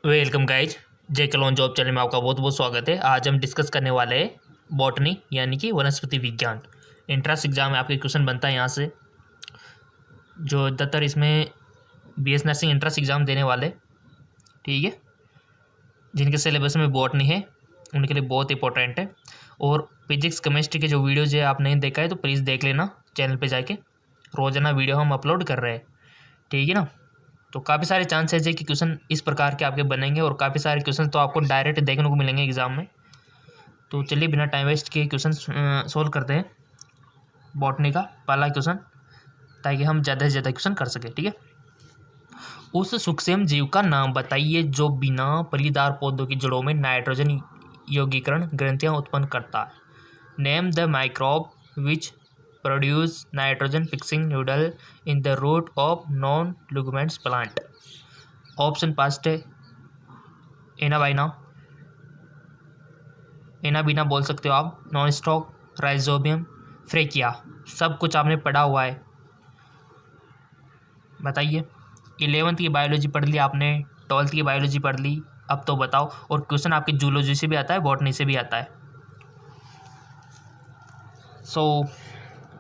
Welcome guys. जे कलोन job channel में आपका बहुत बहुत स्वागत है। आज हम डिस्कस करने वाले हैं बॉटनी यानी कि वनस्पति विज्ञान। एंट्रेंस एग्जाम में आपके क्वेश्चन बनता है यहाँ से, जो ज़्यादातर इसमें बीएस नर्सिंग एंट्रेंस एग्जाम देने वाले, ठीक है, जिनके सिलेबस में बॉटनी है उनके लिए बहुत इंपॉर्टेंट है। और फिजिक्स केमिस्ट्री के जो वीडियोज़ है आप नहीं देखा है तो प्लीज़ देख लेना चैनल पर जाके, रोज़ाना वीडियो हम अपलोड कर रहे हैं, ठीक है ना। तो काफ़ी सारे चांसेस है कि क्वेश्चन इस प्रकार के आपके बनेंगे और काफ़ी सारे क्वेश्चन तो आपको डायरेक्ट देखने को मिलेंगे एग्जाम में। तो चलिए बिना टाइम वेस्ट किए क्वेश्चन सोल्व करते हैं बॉटनी का पहला क्वेश्चन, ताकि हम ज़्यादा से ज़्यादा क्वेश्चन कर सकें, ठीक है। उस सूक्ष्म जीव का नाम बताइए जो बिना फलीदार पौधों की जड़ों में नाइट्रोजन यौगीकरण ग्रंथियाँ उत्पन्न करता है। Name the microbe which produce nitrogen fixing noodle in the root of non-lignans plant। Option past है एनाबाइना, एनाबीना बोल सकते हो आप, नॉन स्टॉक, राइजोबियम, फ्रेकिया। सब कुछ आपने पढ़ा हुआ है, बताइए। 11th की बायोलॉजी पढ़ ली आपने, 12th की बायोलॉजी पढ़ ली, अब तो बताओ। और क्वेश्चन आपके जूलॉजी से भी आता है, बॉटनी से भी आता है।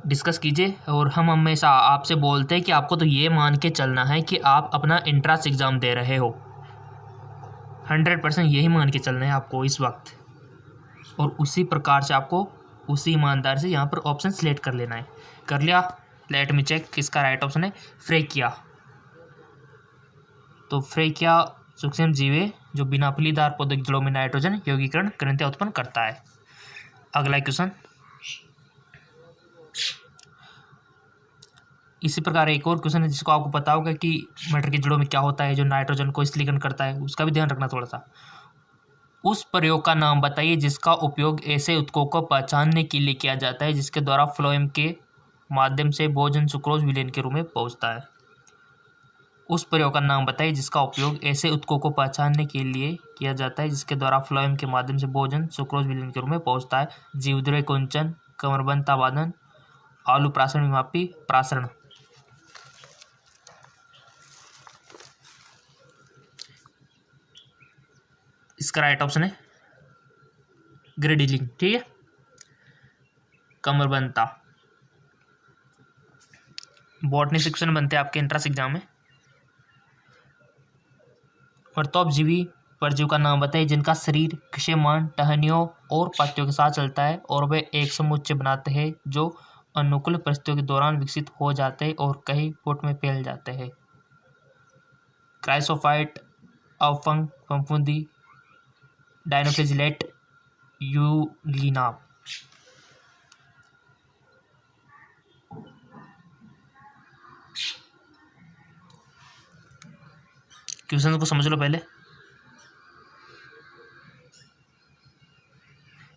डिस्कस कीजिए। और हम हमेशा आपसे बोलते हैं कि आपको तो ये मान के चलना है कि आप अपना एंट्रेंस एग्ज़ाम दे रहे हो, 100% यही मान के चलना है आपको इस वक्त। और उसी प्रकार से आपको उसी ईमानदार से यहाँ पर ऑप्शन सेलेक्ट कर लेना है। कर लिया? लेट मी चेक किसका राइट ऑप्शन है। फ्रेकिया। तो फ्रेकिया सूक्ष्म जीव है जो बिना फलीदार पौधों की जड़ों में नाइट्रोजन यौगीकरण ग्रंथियाँ उत्पन्न करता है। अगला क्वेश्चन इसी प्रकार एक और क्वेश्चन है जिसको आपको पता होगा कि मटर की जड़ों में क्या होता है जो नाइट्रोजन को स्थलीकरण करता है, उसका भी ध्यान रखना थोड़ा सा। उस प्रयोग का नाम बताइए जिसका उपयोग ऐसे उत्कों को पहचानने के लिए किया जाता है जिसके द्वारा फ्लोएम के माध्यम से भोजन सुक्रोज विलेन के रूप में पहुंचता है। उस प्रयोग का नाम बताइए जिसका उपयोग ऐसे उत्कों को पहचानने के लिए किया जाता है जिसके द्वारा फ्लोएम के माध्यम से भोजन सुक्रोज विलेन के रूप में पहुंचता है। जीवद्रव्य कुंचन, कमरबंद ताबादन, आलू प्रासरण विमापी प्रासरण। इसका राइट ऑप्शन है ग्रेडिलिंग, ठीक है, कमरबंता। बॉटनी से क्वेश्चन बनते हैं आपके एंट्रेंस एग्जाम में। वर्तोपजीवी परजीव का नाम बताइए जिनका शरीर क्षयमान टहनियों और पत्तियों के साथ चलता है और वे एक समुच्चय बनाते हैं जो अनुकूल परिस्थितियों के दौरान विकसित हो जाते हैं और कई फुट में फैल जाते हैं। क्राइसोफाइट, अवफंग फफूंदी, डायनोफ्लेजिलेट, यूलिना। क्वेश्चन को समझ लो पहले,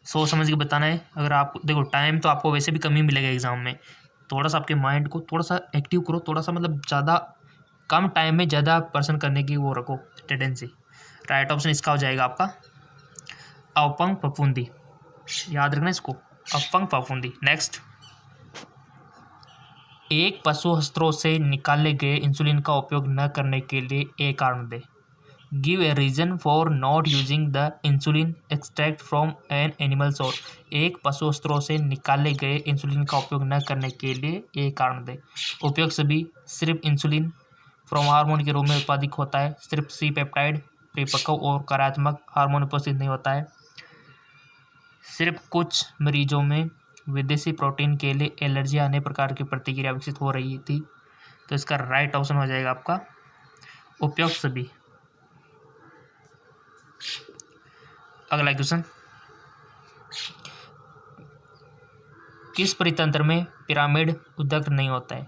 सोच समझ के बताना है। अगर आप देखो टाइम तो आपको वैसे भी कम ही मिलेगा एग्जाम में, थोड़ा सा आपके माइंड को थोड़ा सा एक्टिव करो, थोड़ा सा मतलब ज़्यादा कम टाइम में ज़्यादा पर्सन करने की वो रखो टेंडेंसी। राइट ऑप्शन इसका हो जाएगा आपका अवफंग फफूंदी, याद रखना इसको, अवफंग फफूंदी। नेक्स्ट, एक पशु अस्त्रों से निकाले गए इंसुलिन का उपयोग न करने के लिए एक कारण दे। Give a reason for not using the insulin extract from an animal source. एक पशु अस्त्रों से निकाले गए इंसुलिन का उपयोग न करने के लिए एक कारण दे। उपयोग सभी, सिर्फ इंसुलिन फ्रॉम हार्मोन के रूप में उत्पादित होता है, सिर्फ सी पेप्टाइड परिपक्व और कार्यात्मक हार्मोन उपस्थित नहीं होता है, सिर्फ कुछ मरीजों में विदेशी प्रोटीन के लिए एलर्जी आने प्रकार की प्रतिक्रिया विकसित हो रही थी। तो इसका राइट ऑप्शन हो जाएगा आपका उपयोग सभी। अगला क्वेश्चन, किस परितंत्र में पिरामिड उद्गत नहीं होता है।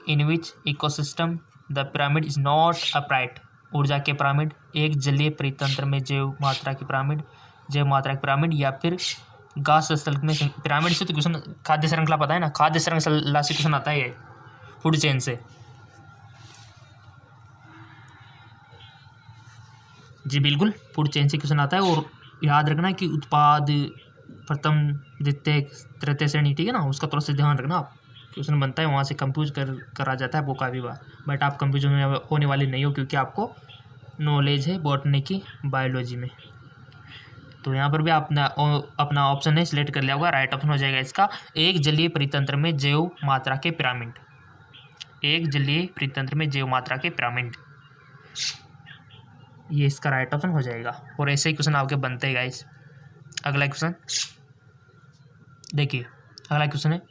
In which ecosystem the pyramid is not upright. ऊर्जा के पिरामिड, एक जलीय परितंत्र में जैव मात्रा की पिरामिड, या फिर घास स्थल में पिरामिड से तो क्वेश्चन खाद्य श्रृंखला पता है ना, खाद्य श्रृंखला से क्वेश्चन आता है ये, फूड चेन से। जी बिल्कुल, फूड चेन से क्वेश्चन आता है। और याद रखना कि उत्पाद प्रथम द्वितीय तृतीय श्रेणी, ठीक है ना, उसका थोड़ा सा ध्यान रखना आप। क्वेश्चन बनता है वहाँ से कंफ्यूज करा जाता है आपको काफ़ी बार, बट आप कंफ्यूज होने वाले नहीं हो क्योंकि आपको नॉलेज है बॉटनी की बायोलॉजी में। तो यहाँ पर भी अपना अपना ऑप्शन है सिलेक्ट कर लिया होगा, राइट ऑप्शन हो जाएगा इसका एक जलीय परितंत्र में जैव मात्रा के पिरामिड। एक जलीय परितंत्र में जैव मात्रा के पिरामिड, ये इसका राइट ऑप्शन हो जाएगा। और ऐसे ही क्वेश्चन आपके बनते हैं गाइस। अगला क्वेश्चन देखिए, अगला क्वेश्चन है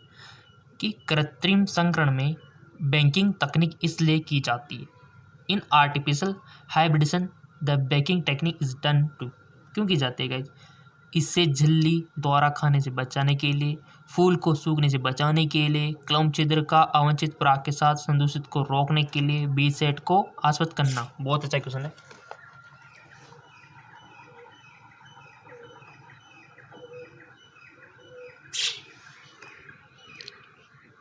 कि कृत्रिम संकरण में बेकिंग तकनीक इसलिए की जाती है। In artificial hybridisation the bagging technique is done to, क्यों की जाती है गाइस? इससे झिल्ली द्वारा खाने से बचाने के लिए, फूल को सूखने से बचाने के लिए, क्लम छिद्र का अवांछित पराग के साथ संदूषित को रोकने के लिए, बी सेट को आश्वस्त करना। बहुत अच्छा क्वेश्चन है।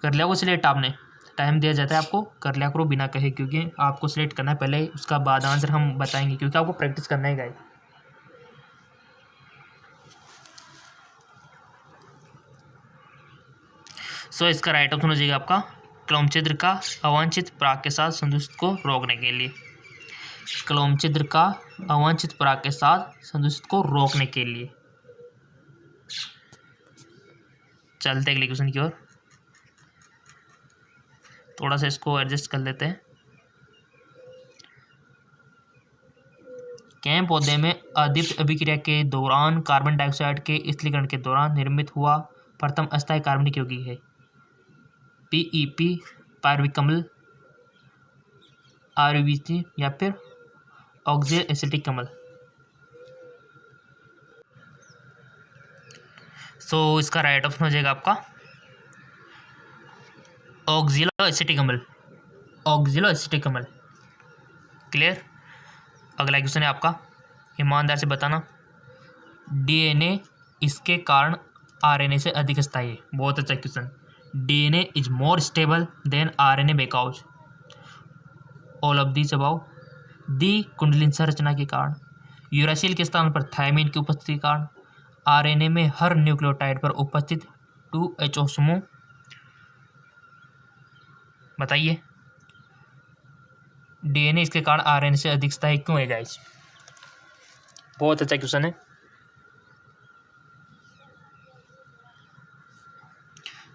कर लिया वो सिलेक्ट आपने, टाइम दिया जाता है आपको, कर लिया करो बिना कहे, क्योंकि आपको सिलेक्ट करना है पहले, उसका बाद आंसर हम बताएंगे, क्योंकि आपको प्रैक्टिस करना है गाइस। सो इसका राइट ऑप्शन हो जाएगा आपका क्लोम छिद्र का अवांछित पराग के साथ संदूषित को रोकने के लिए। क्लोम छिद्र का अवांछित पराग के साथ संदूषित को रोकने के लिए। चलते अगले क्वेश्चन की ओर, थोड़ा सा इसको एडजस्ट कर लेते हैं। कैम पौधे में अदीप्त अभिक्रिया के दौरान कार्बन डाइऑक्साइड के स्थलीकरण के दौरान निर्मित हुआ प्रथम अस्थायी कार्बनिक यौगिक है। पीईपी, पायरुविक अम्ल, आरयूबीसी या फिर ऑक्जेल एसिटिक अम्ल। सो इसका राइट ऑप्शन हो जाएगा आपका ऑक्जेलो एसिटिक अम्ल। ऑक्जेलो एसिटिक अम्ल। क्लियर। अगला क्वेश्चन है आपका, ईमानदार से बताना, डीएनए इसके कारण आरएनए से अधिक स्थायी है। बहुत अच्छा question. DNA is more stable than RNA because all of these about, the कुंडलिनी संरचना के कारण, यूरासिल के स्थान पर थायमिन की उपस्थिति के कारण, आरएनए में हर न्यूक्लियोटाइड पर उपस्थित 2HO समूह। बताइए, डीएनए इसके कारण आरएनए से अधिक स्थायी क्यों है गाइस? बहुत अच्छा क्वेश्चन है।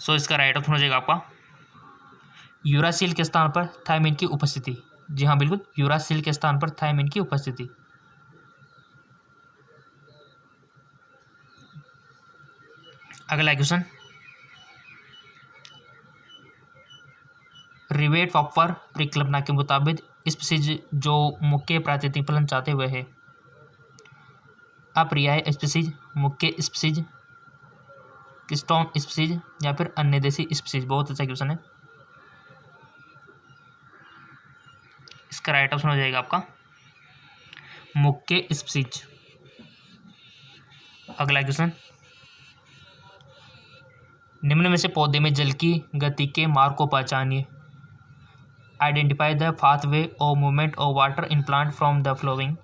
सो इसका राइट ऑप्शन हो जाएगा आपका यूरासिल के स्थान पर थायमिन की उपस्थिति। जी हाँ बिल्कुल, यूरासिल के स्थान पर थायमिन की उपस्थिति। अगला क्वेश्चन, रिवेट फॉपर परिकल्पना के मुताबिक स्पीसीज जो मुख्य प्राकृतिक फलन चाहते हुए है, अपर्याय स्पीसीज, मुख्य स्पीसीज, किस्टोन स्पीसीज या फिर अन्य देशी स्पीसीज। बहुत अच्छा क्वेश्चन है। इसका राइट ऑप्शन हो जाएगा आपका मुख्य स्पीसीज। अगला क्वेश्चन, निम्न में से पौधे में जल की गति के मार्ग को पहचानिए। आइडेंटिफाई द पाथवे और movement of water in plant from the following.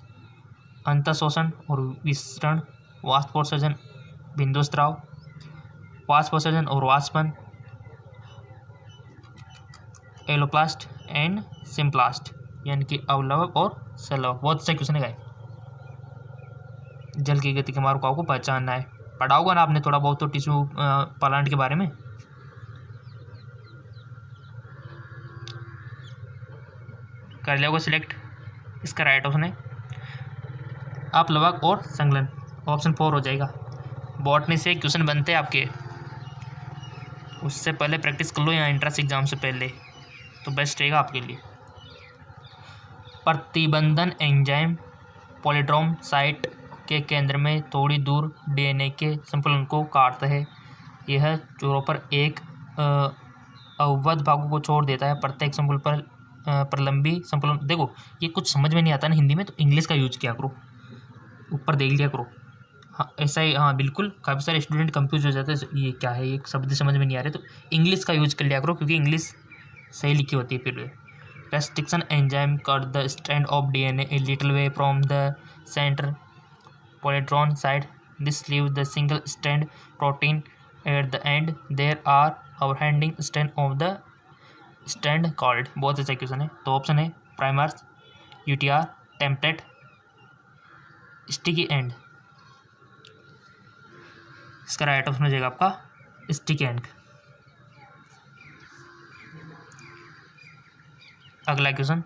अंतःशोषण और विसरण, वाष्पोत्सर्जन, बिंदुस्राव, वाष्पोत्सर्जन और वाष्पन, एलोप्लास्ट एंड सिम्प्लास्ट, यानी कि अवलवक और सलवक। बहुत अच्छा क्वेश्चन है गाइस। जल की गति के मार्ग को आपको पहचानना है। पढ़ा होगा ना आपने थोड़ा बहुत तो टिश्यू प्लांट के बारे में। कर लिया होगा सिलेक्ट। इसका राइट ऑप्शन है अपलवक और संलग्न, ऑप्शन 4 हो जाएगा। बॉटनी से क्वेश्चन बनते हैं आपके, उससे पहले प्रैक्टिस कर लो यहाँ एंट्रेंस एग्जाम से पहले, तो बेस्ट रहेगा आपके लिए। प्रतिबंधन एंजाइम पॉलीड्रोम साइट के केंद्र में थोड़ी दूर डीएनए के संकुलन को काटता है। यह छोरों पर एक अवबद्ध भागों को छोड़ देता है। प्रत्येक संकुल पर प्रलंबी संकुलन। देखो ये कुछ समझ में नहीं आता ना हिंदी में, तो इंग्लिश का यूज किया करो, ऊपर देख लिया करो। हाँ ऐसा ही, हाँ बिल्कुल, काफ़ी सारे स्टूडेंट कंफ्यूज हो जाते हैं, ये क्या है, ये शब्द समझ में नहीं आ रहे, तो इंग्लिश का यूज कर लिया करो, क्योंकि इंग्लिश सही लिखी होती है। फिर restriction enzyme cut the strand of DNA a little way from the center polytron site. This leaves the single strand protein at the end. There are overhanging strand of the strand called। बहुत अच्छा question है। तो option है primers, UTR, template, sticky and. इसका right option हो जाएगा आपका sticky and. अगला क्वेश्चन,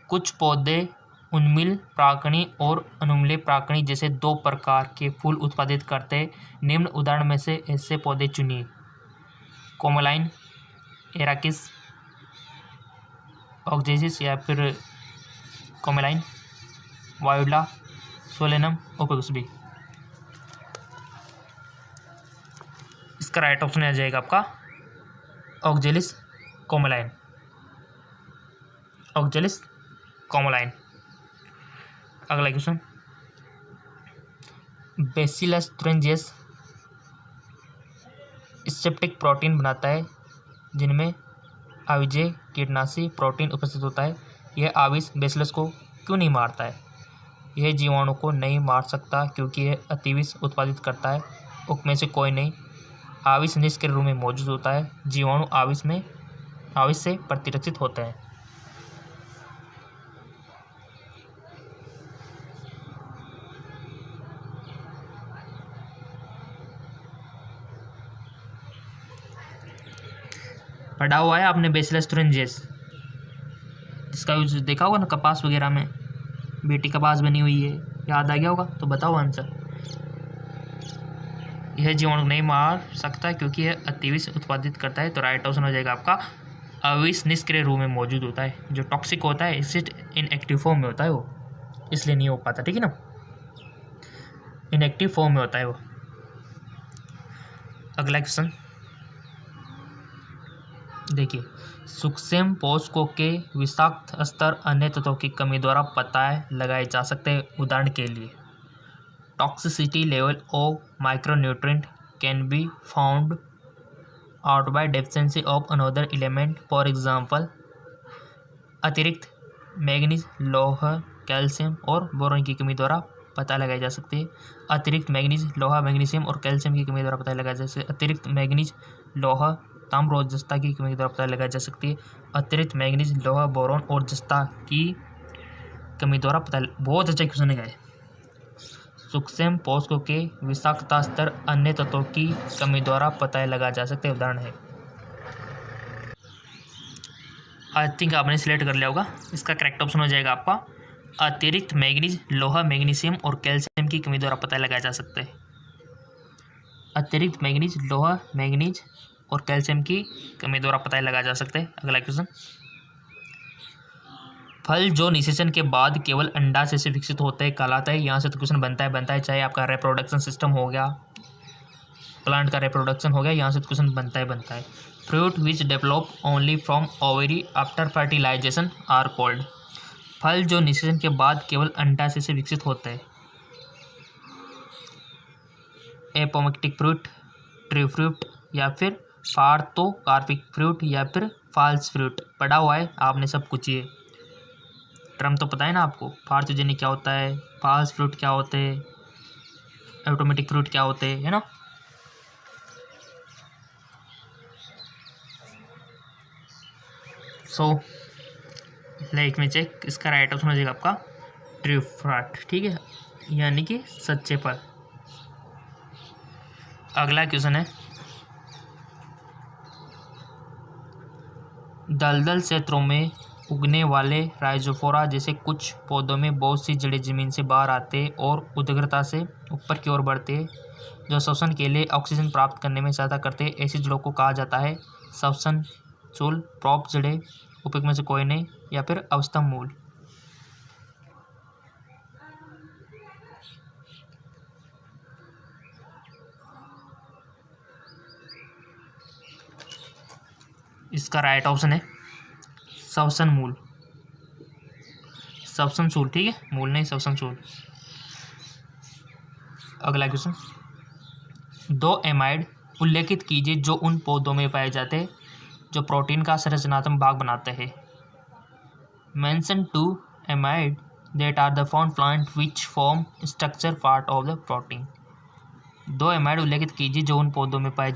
कुछ पौधे उन्मिल प्राकणी और अनुमिल प्राकणी जैसे दो प्रकार के फूल उत्पादित करते हैं। निम्न उदाहरण में से ऐसे पौधे चुनिए। कोमोलाइन, एराकिस, ऑक्जेसिस या फिर कोमोलाइन, वायोला, सोलेनम, ओपेगुसबी। इसका राइट ऑप्शन आ जाएगा आपका ऑक्जेलिस कोमोलाइन। ऑक्जेलिस कोमोलाइन। अगला क्वेश्चन, बेसिलस तुरंजियस सेप्टिक प्रोटीन बनाता है जिनमें आविजेय कीटनाशी प्रोटीन उपस्थित होता है। यह आविष बेसिलस को क्यों नहीं मारता है? यह जीवाणु को नहीं मार सकता क्योंकि यह अतिविष उत्पादित करता है। उनमें से कोई नहीं। आविष निष्क्रिय रूप में मौजूद होता है। जीवाणु आविष से प्रतिरक्षित होते हैं। पढ़ा हुआ है आपने बेसिलस तुरंजियस, जिसका यूज देखा होगा ना कपास वगैरह में, बेटी कपास बनी हुई है, याद आ गया होगा? तो बताओ आंसर। यह जीवाणु नहीं मार सकता क्योंकि यह अतिविष उत्पादित करता है। तो राइट ऑप्शन हो जाएगा आपका अविष निष्क्रिय रूप में मौजूद होता है। जो टॉक्सिक होता है इससे इनएक्टिव फॉर्म में होता है वो, इसलिए नहीं हो पाता। ठीक है ना, इनएक्टिव फॉर्म में होता है वो। अगला क्वेश्चन देखिए, सूक्ष्म पोषकों के विषाक्त स्तर अन्य तत्वों की कमी द्वारा पता लगाए जा सकते हैं। उदाहरण के लिए, toxicity level of micronutrient can be found out by deficiency of another element. For example, अतिरिक्त मैग्नीज, लौह, कैल्शियम और बोरॉन की कमी द्वारा पता लगाई जा सकती है। अतिरिक्त मैग्नीज, लोहा, मैग्नीशियम और कैल्शियम की कमी द्वारा पता लगाया जा सकता है। अतिरिक्त मैग्नीज, लोहा, ताम्र और जस्ता की कमी द्वारा पता लगाई जा सकती है। अतिरिक्त मैग्नीज, लोहा, बोरॉन और जस्ता की कमी द्वारा पता। बहुत अच्छा क्वेश्चन है। सूक्ष्म पोषकों के विषाक्तता स्तर अन्य तत्वों की कमी द्वारा पता लगाया जा सकते हैं। उदाहरण है, आई थिंक आपने सिलेक्ट कर लिया होगा। इसका करेक्ट ऑप्शन हो जाएगा आपका अतिरिक्त मैग्नीज, लोहा, मैग्नीशियम और कैल्शियम की कमी द्वारा पता लगाया जा सकता है। अतिरिक्त मैग्नीज, लोहा, मैग्नीज और कैल्शियम की कमी द्वारा पता लगाया जा सकता है। अगला क्वेश्चन, फल जो निषेचन के बाद केवल अंडाशय से विकसित होते हैं कहलाता है। यहाँ से तो क्वेश्चन बनता है चाहे आपका रिप्रोडक्शन सिस्टम हो गया, प्लांट का रिप्रोडक्शन हो गया, यहाँ से तो क्वेश्चन बनता है। Fruit which develop only from ovary after fertilisation are called. फल जो निषेचन के बाद केवल अंडाशय से विकसित होते हैं। एपोमेक्टिक फ्रूट, ट्री फ्रूट या फिर पार्थोकार्पिक फ्रूट या फिर फॉल्स फ्रूट। पढ़ा हुआ है आपने सब कुछ, ये टर्म तो पता है ना आपको। पार्थोजेनिक क्या होता है, फॉल्स फ्रूट क्या होते हैं, एपोमेक्टिक फ्रूट क्या होते हैं, है ना। सो लाइक में चेक, इसका राइट ऑप्शन हो जाएगा आपका ट्रू फ्रूट। ठीक है, यानी कि सच्चे फल। अगला क्वेश्चन है, दलदल क्षेत्रों में उगने वाले राइजोफोरा जैसे कुछ पौधों में बहुत सी जड़ें जमीन से बाहर आते और उदग्रता से ऊपर की ओर बढ़ते हैं, जो श्वसन के लिए ऑक्सीजन प्राप्त करने में सहायता करते हैं। ऐसी जड़ों को कहा जाता है श्वसन चूल, प्रोप जड़ें, उपयुक्त में से कोई नहीं, या फिर अवस्तंभ मूल। इसका राइट ऑप्शन है श्वसन मूल, श्वसन चूल। ठीक है, मूल नहीं, श्वसन चूल। अगला क्वेश्चन, दो एमाइड उल्लेखित कीजिए जो उन पौधों में पाए जाते हैं जो प्रोटीन का संरचनात्मक भाग बनाते हैं। Mention 2 amide that are the found plant which form structure part of the protein. दो एमाइड उल्लेखित कीजिए जो उन पौधों में पाए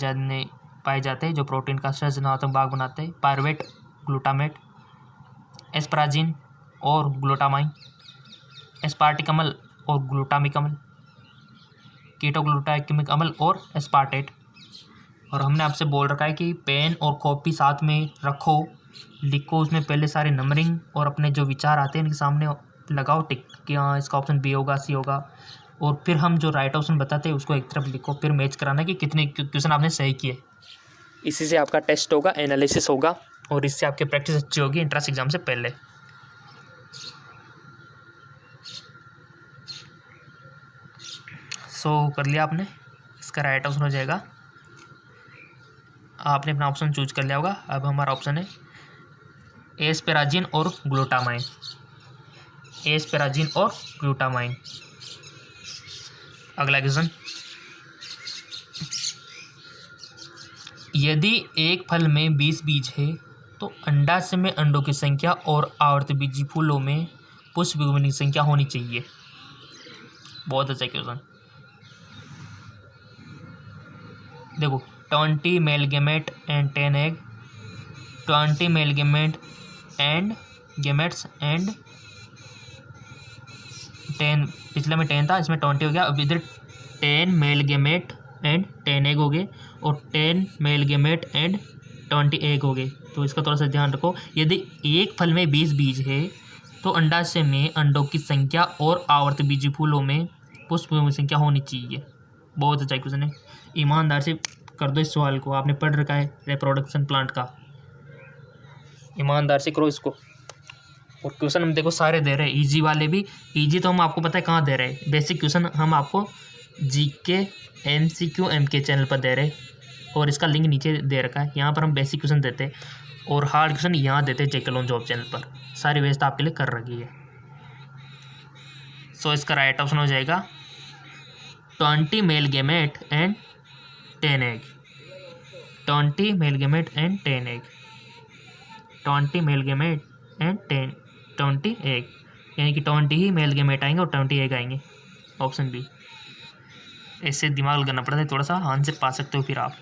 जाते हैं जो प्रोटीन का संरचनात्मक भाग बनाते हैं। पायरुवेट, ग्लूटामेट, एस्पराजिन, और ग्लूटामाइन, एस्पार्टिक अम्ल और ग्लूटामिक अम्ल, कीटोग्लूटामिक अम्ल और एस्पार्टेट। और हमने आपसे बोल रखा है कि पेन और कॉपी साथ में रखो, लिखो उसमें पहले सारे नंबरिंग और अपने जो विचार आते हैं इनके सामने लगाओ टिक कि हाँ इसका ऑप्शन बी होगा, सी होगा, और फिर हम जो राइट ऑप्शन बताते हैं उसको एक तरफ लिखो, फिर मैच कराना कि कितने क्वेश्चन आपने सही किए। इसी से आपका टेस्ट होगा, एनालिसिस होगा, और इससे आपकी प्रैक्टिस अच्छी होगी एंट्रेंस एग्जाम से पहले। सो कर लिया आपने, इसका राइट ऑप्शन हो जाएगा, आपने अपना ऑप्शन चूज कर लिया होगा। अब हमारा ऑप्शन है एस्पेराजिन और ग्लूटामाइन, एस्पेराजिन और ग्लूटामाइन। अगला क्वेश्चन, यदि एक फल में 20 बीज है तो अंडाशय में अंडों की संख्या और आवर्तबीजी फूलों में पुष्प की संख्या होनी चाहिए। बहुत अच्छा क्वेश्चन। देखो 20 male gamete and 10 egg, 20 male gamete and gametes and 10, पिछले में 10 था, इसमें 20 हो गया। अब इधर 10 मेल गेमेट एंड 10 एग हो गए और 10 मेल गेमेट एंड 20 एग हो गए। तो इसका थोड़ा सा ध्यान रखो, यदि एक फल में 20 बीज है तो अंडाशय में अंडों की संख्या और आवर्तबीजी फूलों में पुष्पों की संख्या होनी चाहिए। बहुत अच्छा क्वेश्चन है, ईमानदार से कर दो इस सवाल को, आपने पढ़ रखा है रिप्रोडक्शन प्लांट का, ईमानदार से करो इसको। और क्वेश्चन हम देखो सारे दे रहे हैं, इजी वाले भी, इजी तो हम आपको पता है कहाँ दे रहे हैं, बेसिक क्वेश्चन हम आपको जीके MCQ MK चैनल पर दे रहे हैं, और इसका लिंक नीचे दे रखा है, यहाँ पर हम बेसिक क्वेश्चन देते हैं और हार्ड क्वेश्चन यहाँ देते हैं जेके लोन जॉब चैनल पर, सारी व्यवस्था आपके लिए कर रखी है। सो इसका राइट ऑप्शन हो जाएगा 20 male gamete and 10 egg, 20 male gamete and 10 egg, 20 male gamete and 20 egg, यानी कि 20 ही मेल गेमेट आएंगे और 20 एग आएंगे, ऑप्शन बी। ऐसे दिमाग लगाना पड़ता है थोड़ा सा, आंसर पा सकते हो फिर आप।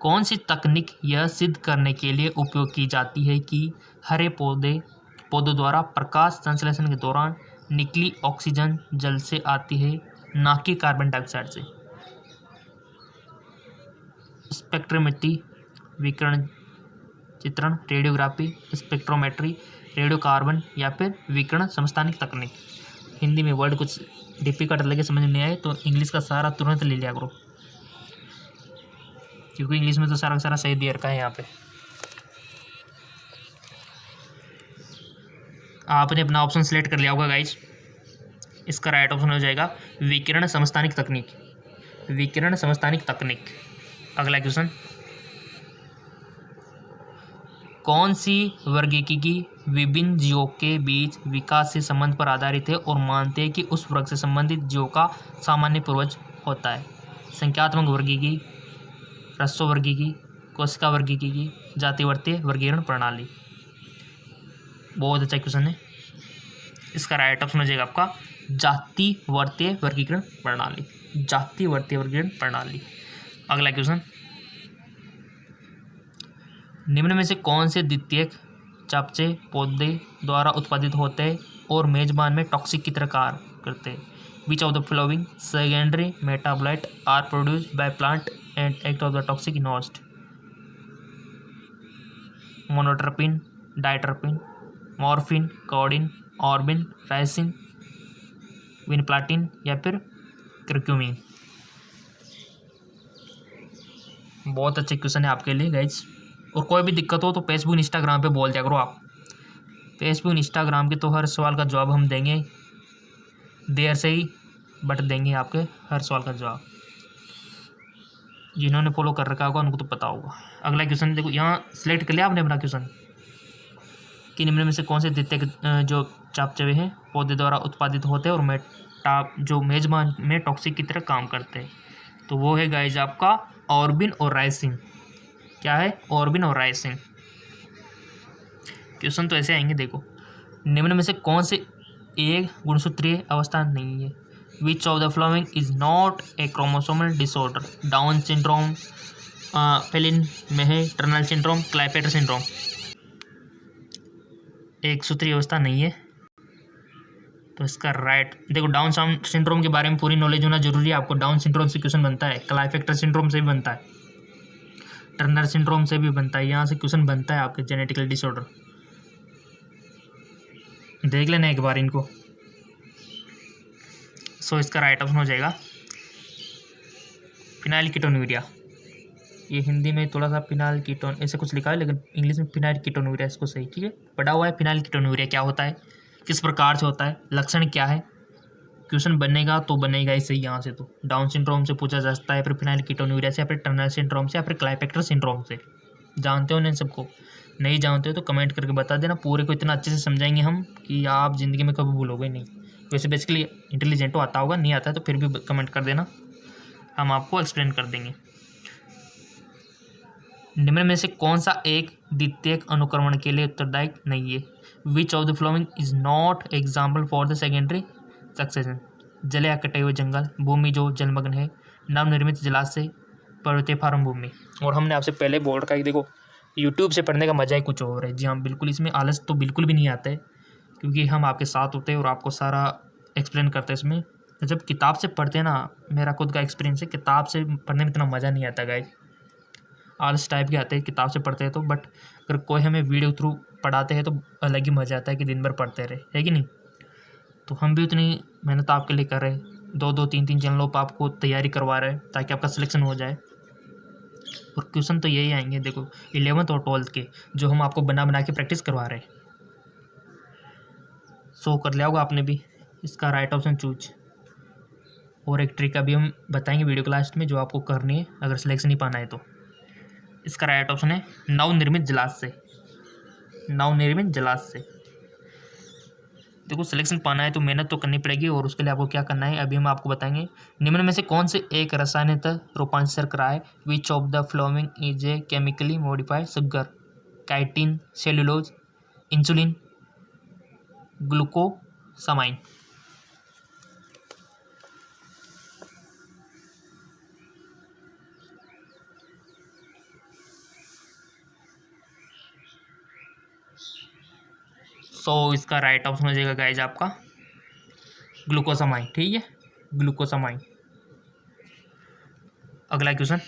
कौन सी तकनीक यह सिद्ध करने के लिए उपयोग की जाती है कि हरे पौधों द्वारा प्रकाश संश्लेषण के दौरान निकली ऑक्सीजन जल से आती है, ना कि कार्बन डाइऑक्साइड से? स्पेक्ट्रोमेट्री, विकिरण चित्रण, रेडियोग्राफी, स्पेक्ट्रोमेट्री, रेडियो कार्बन, या फिर विकिरण समस्थानिक तकनीक। हिंदी में वर्ड कुछ डिफिकल्ट लगे, समझ नहीं आए तो इंग्लिश का सारा तुरंत ले लिया करो, क्योंकि इंग्लिश में तो सारा का सारा सही दे रखा है यहाँ पे। आपने अपना ऑप्शन सेलेक्ट कर लिया होगा गाइज, इसका राइट ऑप्शन हो जाएगा विकिरण समस्थानिक तकनीक, विकिरण समस्थानिक तकनीक। अगला क्वेश्चन, कौन सी वर्गीकी विभिन्न जीवों के बीच विकास से संबंध पर आधारित है और मानते हैं कि उस वर्ग से संबंधित जीवों का सामान्य पूर्वज होता है? संख्यात्मक वर्गीकी, रस्सो वर्गीकी, कोशिका वर्गीकी, जातिवर्तीय वर्गीकरण प्रणाली। बहुत अच्छा क्वेश्चन है, इसका राइट ऑप्शन हो जाएगा आपका जातिवर्तीय वर्गीकरण प्रणाली, जातिवर्तीय वर्गीकरण प्रणाली। अगला क्वेश्चन, निम्न में से कौन से द्वितीयक चयापचय पौधे द्वारा उत्पादित होते हैं और मेजबान में टॉक्सिक की तरह कार्य करते हैं? Which of the following secondary metabolite are produced by plant and act of the toxic in host? मोनोट्रोपिन, डाइट्रोपिन, मॉर्फिन, कोडिन, ऑर्बिन, राइसिन, विनप्लाटिन, या फिर कर्क्यूमिन। बहुत अच्छे क्वेश्चन है आपके लिए गाइज, और कोई भी दिक्कत हो तो फेसबुक इंस्टाग्राम पे बोल दिया करो आप, फेसबुक इंस्टाग्राम के तो हर सवाल का जवाब हम देंगे, देर से ही बट देंगे आपके हर सवाल का जवाब। जिन्होंने फॉलो कर रखा होगा उनको तो पता होगा। अगला क्वेश्चन देखो, यहाँ सिलेक्ट कर लिया आपने अपना क्वेश्चन कि निम्न में से कौन से द्वितीयक जो चयापचय हैं पौधे द्वारा उत्पादित होते हैं और जो मेजबान में टॉक्सिक की तरह काम करते हैं? तो वो है गाइज आपका ऑर्बिन और राइसिन। क्या है? ऑर्बिन और राइसिन। क्वेश्चन तो ऐसे आएंगे, देखो निम्न में से कौन से एक गुणसूत्रीय अवस्था नहीं है? Which of the following is not a chromosomal disorder? Down syndrome, फेलिन मेहे टर्नल सिंड्रोम, क्लाइपेटर सिंड्रोम। एक सूत्रीय अवस्था नहीं है, तो इसका राइट, देखो डाउन सिंड्रोम के बारे में पूरी नॉलेज होना जरूरी है आपको। डाउन सिंड्रोम से क्वेश्चन बनता है, क्लाइफेक्टर सिंड्रोम से भी बनता है, टर्नर सिंड्रोम से भी बनता है, यहाँ से क्वेश्चन बनता है आपके जेनेटिकल डिसऑर्डर। देख लेना एक बार इनको। सो इसका राइट ऑप्शन हो जाएगा फिनाइल कीटोन्यूरिया। ये हिंदी में थोड़ा सा फिनाइल कीटोन ऐसे कुछ लिखा है, लेकिन इंग्लिश में फिनाइल कीटोन्यूरिया इसको सही, ठीक है, पढ़ा हुआ है। फिनाइल कीटोन्यूरिया क्या होता है, किस प्रकार से होता है, लक्षण क्या है, क्वेश्चन बनेगा तो बनेगा इससे यहाँ से। तो डाउन सिंड्रोम से पूछा जा सकता है, फिर फिनाइल कीटोन्यूरिया से, फिर टर्नर सिंड्रोम से, फिर क्लाइफेक्टर सिंड्रोम से। जानते हो ना इन सबको? नहीं जानते हो तो कमेंट करके बता देना। पूरे को इतना अच्छे से समझाएंगे हम कि आप ज़िंदगी में कभी भूलोगे नहीं। वैसे बेसिकली इंटेलिजेंट हो, आता होगा, नहीं आता है तो फिर भी कमेंट कर देना, हम आपको एक्सप्लेन कर देंगे। निम्न में से कौन सा एक द्वितीयक अनुक्रमण के लिए उत्तरदायी नहीं है? Which of the following is not example for the secondary succession? जले या कटे हुए जंगल, भूमि जो जलमग्न है, नवनिर्मित जलाशय, पर्वतीय फार्म भूमि। और हमने आपसे पहले बोल रखा है कि देखो यूट्यूब से पढ़ने का मजा ही कुछ और है। जी हाँ, बिल्कुल, इसमें आलस तो बिल्कुल भी नहीं आता है, क्योंकि हम आपके साथ होते हैं और आपको सारा एक्सप्लेन करते हैं। इसमें जब किताब से पढ़ते हैं ना, मेरा खुद का एक्सपीरियंस है, किताब से पढ़ने में इतना मज़ा नहीं आता गाइस, आलस टाइप के आते हैं किताब से पढ़ते हैं तो। बट अगर कोई हमें वीडियो थ्रू पढ़ाते हैं तो अलग ही मज़ा आता है कि दिन भर पढ़ते रहे, है कि नहीं? तो हम भी उतनी मेहनत आपके लिए कर रहे हैं, 2-2, 3-3 चैनलों पर आपको तैयारी करवा रहे हैं ताकि आपका सिलेक्शन हो जाए। और क्वेश्चन तो यही आएंगे देखो 11th और 12th के, जो हम आपको बना बना के प्रैक्टिस करवा रहे हैं। सो कर लिया होगा आपने भी। इसका राइट ऑप्शन चूज। और एक ट्रिक अभी हम बताएंगे वीडियो के लास्ट में, जो आपको करनी है अगर सिलेक्शन नहीं पाना है तो। इसका राइट ऑप्शन है नवनिर्मित जलाशय। नवनिर्मित जलाशय। देखो सिलेक्शन पाना है तो मेहनत तो करनी पड़ेगी, और उसके लिए आपको क्या करना है अभी हम आपको बताएंगे। निम्न में से कौन से एक रसायनतः रूपांतर कराए? Which of the following is a chemically modified sugar? Chitin, cellulose, insulin, glucosamine. So इसका राइट ऑप्शन हो जाएगा गाइज आपका ग्लूकोसामाइन, ठीक है, ग्लूकोसामाइन। अगला क्वेश्चन,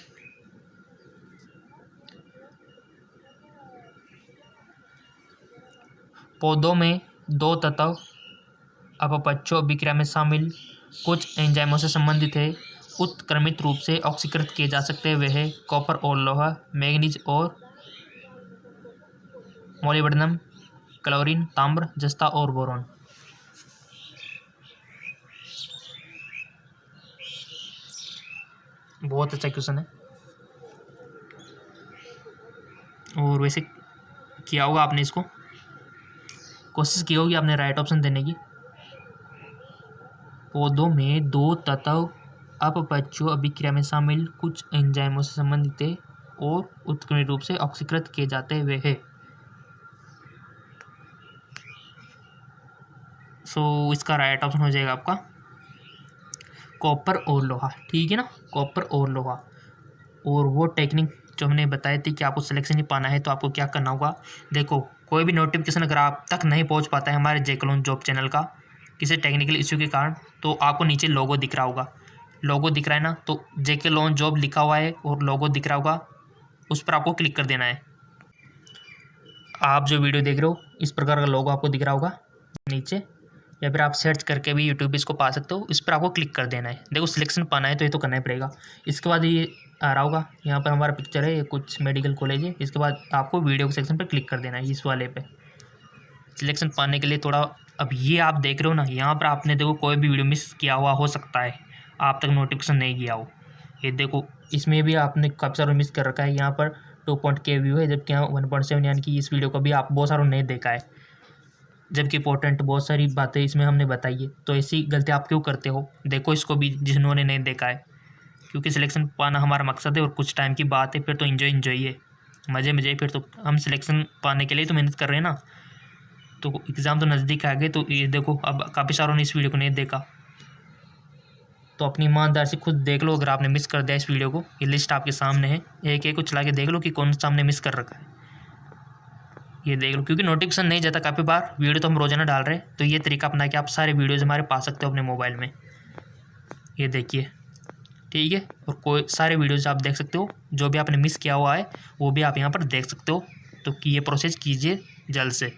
पौधों में दो तत्व अपपक्षों अभिक्रिया में शामिल कुछ एंजाइमों से संबंधित है, उत्क्रमित रूप से ऑक्सीकृत किए जा सकते हैं। वे है कॉपर और लोहा, मैग्नीज और मोलिब्डेनम, क्लोरीन, ताम्र, जस्ता और बोरॉन। बहुत अच्छा क्वेश्चन है, और वैसे किया होगा आपने, इसको कोशिश की होगी आपने राइट ऑप्शन देने की। पौधों में दो तत्व अपपक्षों अभिक्रिया में शामिल कुछ एंजाइमों से संबंधित है और उत्क्रमित रूप से ऑक्सीकृत किए जाते हुए है। सो इसका राइट ऑप्शन हो जाएगा आपका कॉपर और लोहा, ठीक है ना, कॉपर और लोहा। और वो टेक्निक जो हमने बताई थी कि आपको सिलेक्शन ही पाना है तो आपको क्या करना होगा। देखो कोई भी नोटिफिकेशन अगर आप तक नहीं पहुंच पाता है हमारे जेके जॉब चैनल का किसी टेक्निकल इश्यू के कारण, तो आपको नीचे लोगो दिख रहा होगा, लोगो दिख रहा है ना, तो जेके जॉब लिखा हुआ है और लोगो दिख रहा होगा, उस पर आपको क्लिक कर देना है। आप जो वीडियो देख रहे हो इस प्रकार का लोगो आपको दिख रहा होगा नीचे, या फिर आप सर्च करके भी यूट्यूब इसको पा सकते हो, इस पर आपको क्लिक कर देना है। देखो सिलेक्शन पाना है तो ये तो करना ही पड़ेगा। इसके बाद ये आ रहा होगा, यहाँ पर हमारा पिक्चर है, ये कुछ मेडिकल कॉलेज है। इसके बाद आपको वीडियो के सेक्शन पर क्लिक कर देना है, इस वाले पे सिलेक्शन पाने के लिए थोड़ा। अब ये आप देख रहे हो ना, यहाँ पर आपने देखो कोई भी वीडियो मिस किया हुआ हो सकता है, आप तक नोटिफिकेशन नहीं गया हो। ये देखो इसमें भी आपने काफ़ी सारा मिस कर रखा है, यहाँ पर 2.K व्यू है, जबकि यहाँ 1.7, यानी कि इस वीडियो को भी आप बहुत सारों नहीं देखा है, जबकि इंपॉर्टेंट बहुत सारी बातें इसमें हमने बताई है। तो ऐसी गलती आप क्यों करते हो? देखो इसको भी जिन्होंने नहीं देखा है, क्योंकि सिलेक्शन पाना हमारा मकसद है और कुछ टाइम की बात है, फिर तो इन्जॉय है, मज़े फिर तो हम सिलेक्शन पाने के लिए तो मेहनत कर रहे हैं ना। तो एग्ज़ाम तो नज़दीक आ गए, तो ये देखो अब काफ़ी सारों ने इस वीडियो को नहीं देखा, तो अपनी ईमानदार से खुद देख लो। अगर आपने मिस कर दिया इस वीडियो को, ये लिस्ट आपके सामने है, एक एक को चला के देख लो कि कौन सा हमने मिस कर रखा है। ये देख लो, क्योंकि नोटिफिकेशन नहीं जाता काफ़ी बार, वीडियो तो हम रोजाना डाल रहे हैं, तो ये तरीका अपना के आप सारे वीडियोज़ हमारे पा सकते हो अपने मोबाइल में। ये देखिए, ठीक है। और कोई सारे वीडियोज़ आप देख सकते हो, जो भी आपने मिस किया हुआ है वो भी आप यहाँ पर देख सकते हो। तो कि ये प्रोसेस कीजिए जल्द से।